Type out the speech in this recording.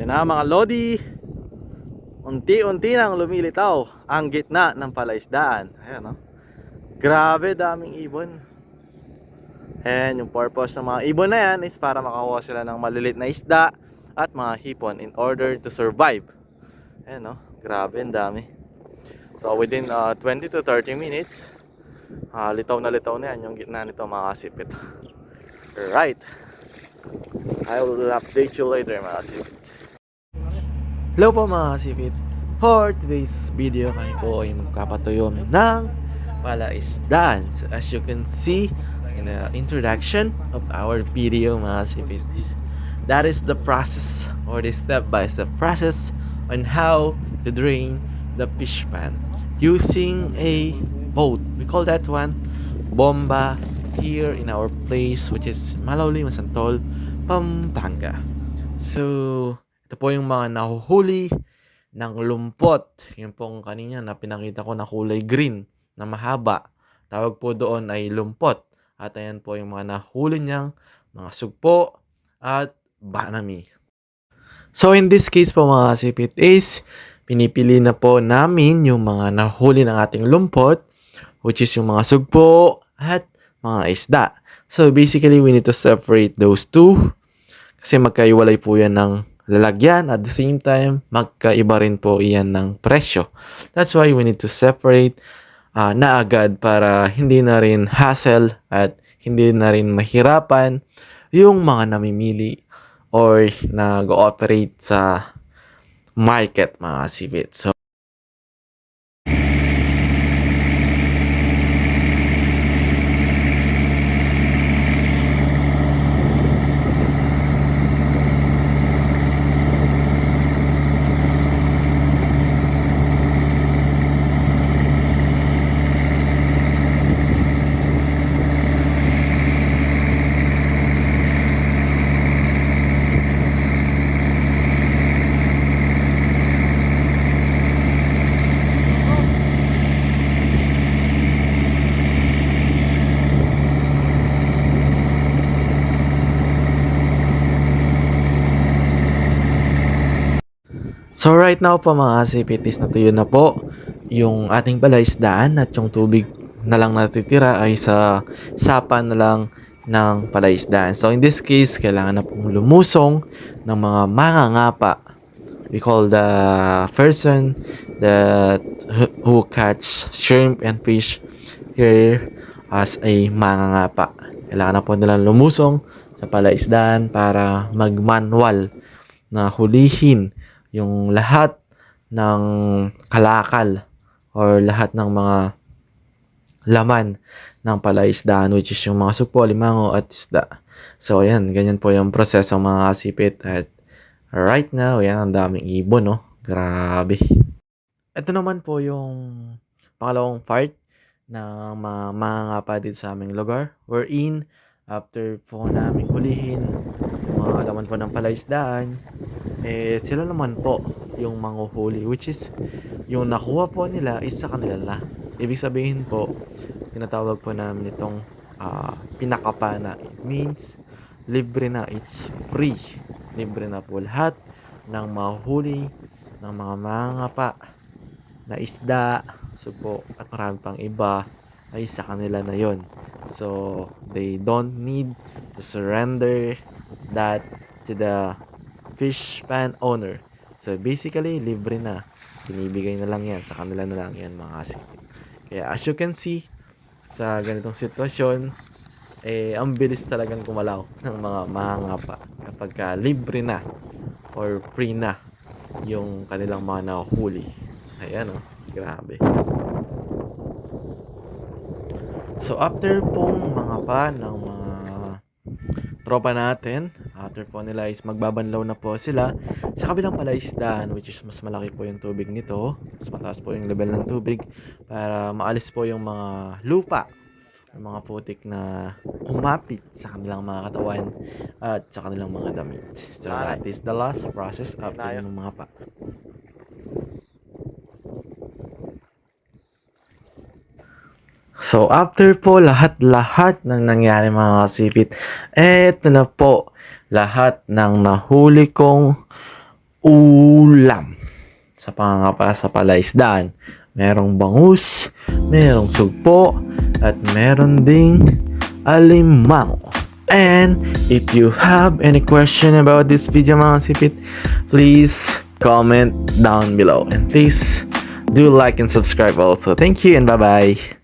Yan na mga Lodi, unti-unti nang lumilitaw ang gitna ng palaisdaan. Ayan, no? Grabe daming ibon. And yung purpose ng mga ibon na yan is para makakuha sila ng maliliit na isda at mga hipon in order to survive. Ayan, no? Grabe, ang dami. So within 20 to 30 minutes, litaw na yan yung gitna nito mga kasipit. Right, I will update you later mga kasipit. Hello po mga kasipit. For today's video, kami po ay magpapatuyo ng palaisdaan. So, as you can see in the introduction of our video mga kasipit, that is the process or the step-by-step process on how to drain the fish pan using a boat. We call that one bomba here in our place, which is Malauli, Masantol, Pampanga. So ito po yung mga nahuhuli ng lumpot. Yung pong kanina na pinakita ko na kulay green na mahaba. Tawag po doon ay lumpot. At ayan po yung mga nahuli niyang mga sugpo at banami. So in this case po mga kasipit is pinipili na po namin yung mga nahuli ng ating lumpot, which is yung mga sugpo at mga isda. So basically we need to separate those two kasi magkaiwalay po yan ng lalagyan. At the same time, magkaiba rin po iyan ng presyo. That's why we need to separate na agad para hindi na rin hassle at hindi na rin mahirapan yung mga namimili or nag-ooperate sa market mga kasipit. So So right now po mga kasipit is natuyo na po yung ating palaisdaan at yung tubig na lang natitira ay sa sapa na lang ng palaisdaan. So in this case, kailangan na pong lumusong ng mga mangangapa. We call the person that who catch shrimp and fish here as a mangangapa. Kailangan na po nilang lumusong sa palaisdaan para mag-manual na hulihin yung lahat ng kalakal or lahat ng mga laman ng palaisdaan, which is yung mga sugpo, limango at isda. So ayan, ganyan po yung proseso mga kasipit. At right now, ayan, ang daming ibon, no? Grabe. Ito naman po yung pangalawang part ng mga ngapa dito sa aming lugar. We're in after po namin hulihin yung mga laman po ng palaisdaan. Sila naman po yung manghuhuli, which is yung nakuha po nila is sa kanila na. Ibig sabihin po, tinatawag po namin itong pinakapana. It means libre na, it's free. Libre na po lahat ng mahuli ng mga mangapa na isda, sugpo at marami pang iba ay sa kanila na yon. So they don't need to surrender that to the fish pan owner. So basically, libre na. Binibigay na lang yan. Sa kanila na lang yan mga kasipit. Kaya as you can see, sa ganitong sitwasyon, ang bilis talagang kumalaw ng mga mangangapa kapag libre na or free na yung kanilang mga nahuli. Ayan, oh, grabe. So after pong mga pa ng mga tropa natin, after po nila is magbabanlaw na po sila sa kabilang palaisdaan, which is mas malaki po yung tubig nito, mas mataas po yung level ng tubig para maalis po yung mga lupa, yung mga putik na kumapit sa kanilang mga katawan at sa kanilang mga damit. So that is the last process after yung mga pa. So after po lahat ng nangyari mga kasipit, eto na po lahat ng nahuli kong ulam sa pangangapa sa palaisdaan. Merong bangus, merong sugpo, at meron ding alimango. And if you have any question about this video mga sipit, please comment down below. And please do like and subscribe also. Thank you and bye-bye.